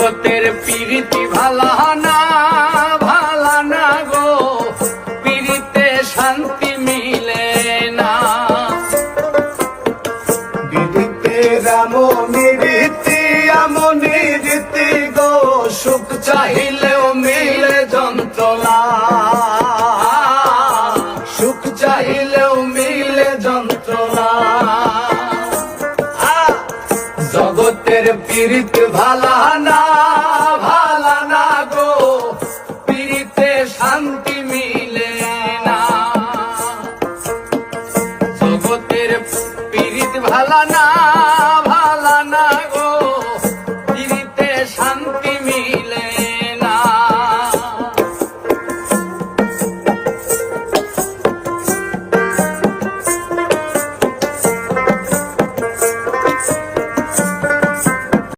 জগতের প্রীতি ভালা না গো, প্রীতিতে শান্তি মিলে না। বিদিতের এমনই রীতি গো, সুখ চাহিলেও মিলে যন্ত্রণা, সুখ চাহিলেও মিলে যন্ত্রণা। জগতের প্রীতি ভালা না গো, প্রীতিতে শান্তি মিলে না। জগতের প্রীতি ভালা না